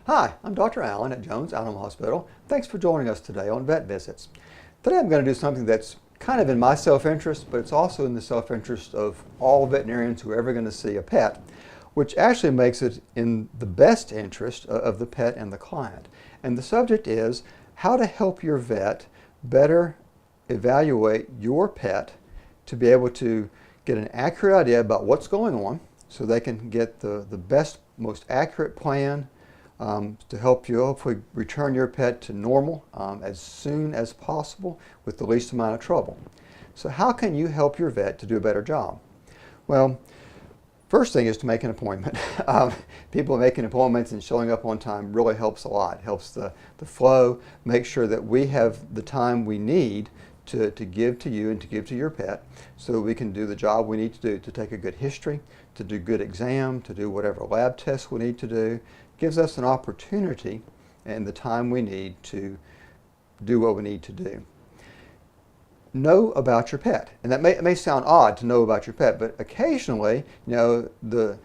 Hi, I'm Dr. Allen at Jones Animal Hospital. Thanks for joining us today on Vet Visits. Today I'm going to do something that's kind of in my self-interest, but it's also in the self-interest of all veterinarians who are ever going to see a pet, which actually makes it in the best interest of the pet and the client. And the subject is how to help your vet better evaluate your pet to be able to get an accurate idea about what's going on so they can get the best, most accurate plan to help you hopefully return your pet to normal as soon as possible with the least amount of trouble. So how can you help your vet to do a better job? Well, first thing is to make an appointment. People making appointments and showing up on time really helps a lot. It helps the flow, make sure that we have the time we need to give to you and to give to your pet so that we can do the job we need to do, to take a good history, to do good exam, to do whatever lab tests we need to do. Gives us an opportunity and the time we need to do what we need to do. Know about your pet. And that may sound odd to know about your pet, but occasionally, the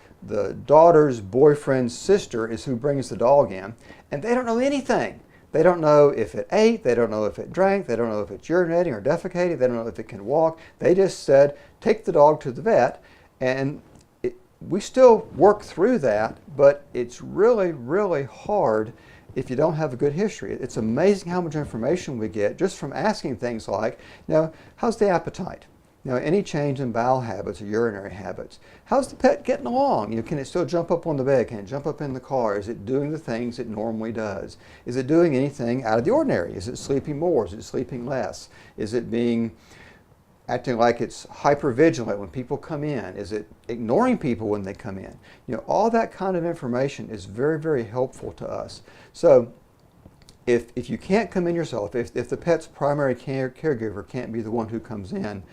daughter's boyfriend's sister is who brings the dog in, and they don't know anything. They don't know if it ate, they don't know if it drank, they don't know if it's urinating or defecating, they don't know if it can walk. They just said, take the dog to the vet, and we still work through that, but it's really, really hard if you don't have a good history. It's amazing how much information we get just from asking things like, how's the appetite? Any change in bowel habits or urinary habits? How's the pet getting along? Can it still jump up on the bed? Can it jump up in the car? Is it doing the things it normally does? Is it doing anything out of the ordinary? Is it sleeping more? Is it sleeping less? Is it acting like it's hypervigilant when people come in? Is it ignoring people when they come in? All that kind of information is very, very helpful to us. So if you can't come in yourself, if the pet's primary caregiver can't be the one who comes in,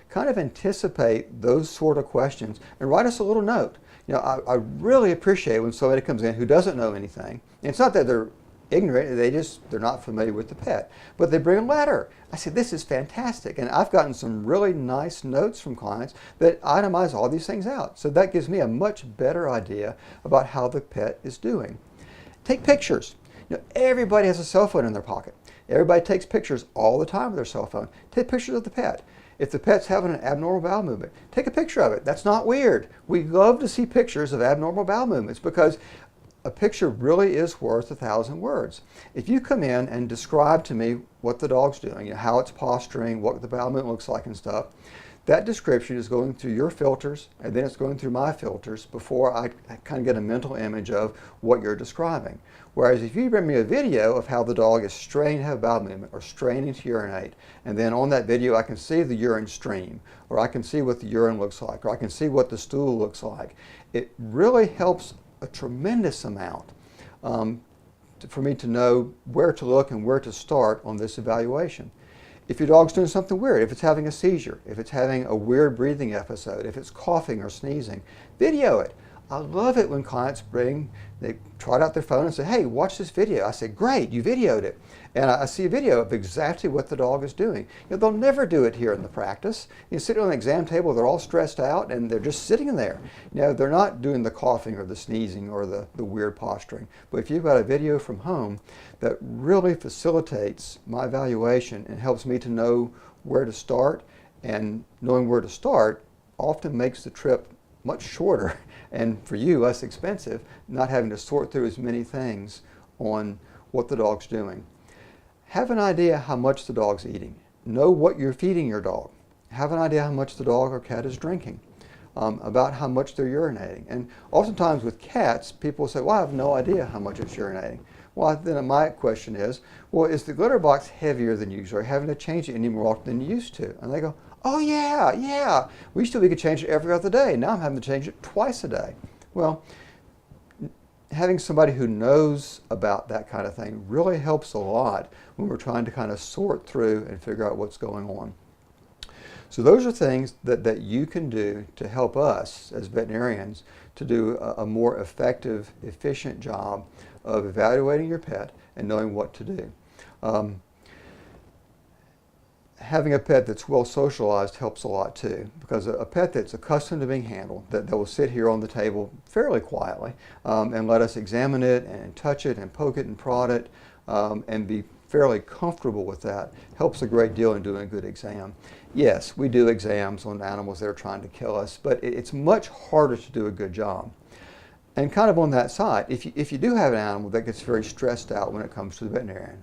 kind of anticipate those sort of questions and write us a little note. I really appreciate when somebody comes in who doesn't know anything. And it's not that they're ignorant, they're not familiar with the pet, but they bring a letter. I said, this is fantastic, and I've gotten some really nice notes from clients that itemize all these things out. So that gives me a much better idea about how the pet is doing. Take pictures. Everybody has a cell phone in their pocket. Everybody takes pictures all the time with their cell phone. Take pictures of the pet. If the pet's having an abnormal bowel movement, take a picture of it. That's not weird. We love to see pictures of abnormal bowel movements because a picture really is worth 1,000 words. If you come in and describe to me what the dog's doing, how it's posturing, what the bowel movement looks like and stuff, that description is going through your filters and then it's going through my filters before I kind of get a mental image of what you're describing. Whereas if you bring me a video of how the dog is straining to have bowel movement or straining to urinate, and then on that video I can see the urine stream, or I can see what the urine looks like, or I can see what the stool looks like, it really helps a tremendous amount for me to know where to look and where to start on this evaluation. If your dog's doing something weird, if it's having a seizure, if it's having a weird breathing episode, if it's coughing or sneezing, video it. I love it when clients they trot out their phone and say, hey, watch this video. I say, great, you videoed it. And I see a video of exactly what the dog is doing. They'll never do it here in the practice. You sit on the exam table, they're all stressed out and they're just sitting there. They're not doing the coughing or the sneezing or the weird posturing. But if you've got a video from home that really facilitates my evaluation and helps me to know where to start, and knowing where to start often makes the trip much shorter and for you less expensive, not having to sort through as many things on what the dog's doing. Have an idea how much the dog's eating. Know what you're feeding your dog. Have an idea how much the dog or cat is drinking, about how much they're urinating. And oftentimes with cats, people say, well, I have no idea how much it's urinating. Well, then my question is, well, is the litter box heavier than usual? Are you having to change it any more often than you used to? And they go, oh yeah. We used to we could change it every other day. Now I'm having to change it twice a day. Well, having somebody who knows about that kind of thing really helps a lot when we're trying to kind of sort through and figure out what's going on. So those are things that you can do to help us as veterinarians to do a more effective, efficient job of evaluating your pet and knowing what to do. having a pet that's well socialized helps a lot too, because a pet that's accustomed to being handled, that will sit here on the table fairly quietly and let us examine it and touch it and poke it and prod it and be fairly comfortable with that, helps a great deal in doing a good exam. Yes, we do exams on animals that are trying to kill us, but it's much harder to do a good job. And kind of on that side, if you do have an animal that gets very stressed out when it comes to the veterinarian,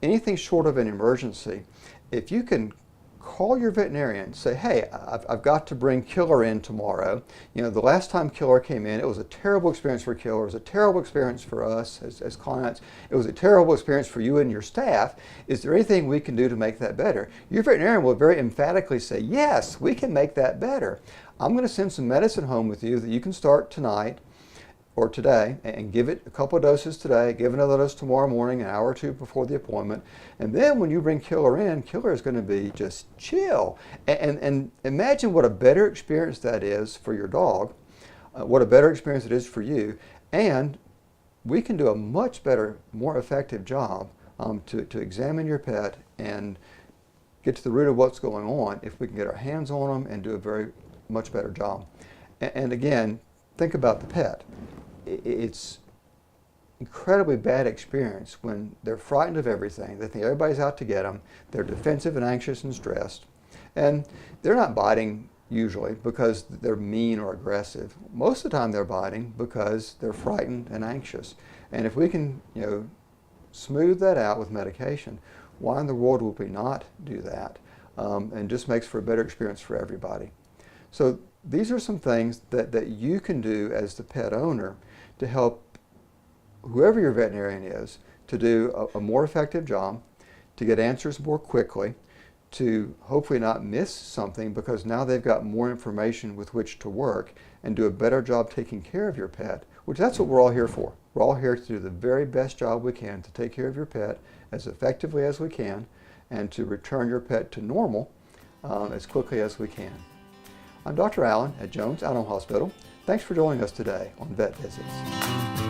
anything short of an emergency, if you can call your veterinarian, say, hey, I've got to bring Killer in tomorrow. You know, the last time Killer came in, it was a terrible experience for Killer. It was a terrible experience for us as clients. It was a terrible experience for you and your staff. Is there anything we can do to make that better? Your veterinarian will very emphatically say, yes, we can make that better. I'm going to send some medicine home with you that you can start tonight or today and give it a couple of doses today, give another dose tomorrow morning, an hour or two before the appointment. And then when you bring Killer in, Killer is going to be just chill. And imagine what a better experience that is for your dog, what a better experience it is for you. And we can do a much better, more effective job to examine your pet and get to the root of what's going on if we can get our hands on them and do a very much better job. And again, think about the pet. It's incredibly bad experience when they're frightened of everything. They think everybody's out to get them. They're defensive and anxious and stressed. And they're not biting usually because they're mean or aggressive. Most of the time they're biting because they're frightened and anxious. And if we can, smooth that out with medication, why in the world would we not do that? And just makes for a better experience for everybody. So these are some things that you can do as the pet owner to help whoever your veterinarian is to do a more effective job, to get answers more quickly, to hopefully not miss something because now they've got more information with which to work and do a better job taking care of your pet, which that's what we're all here for. We're all here to do the very best job we can to take care of your pet as effectively as we can and to return your pet to normal as quickly as we can. I'm Dr. Allen at Jones Animal Hospital. Thanks for joining us today on Vet Visits.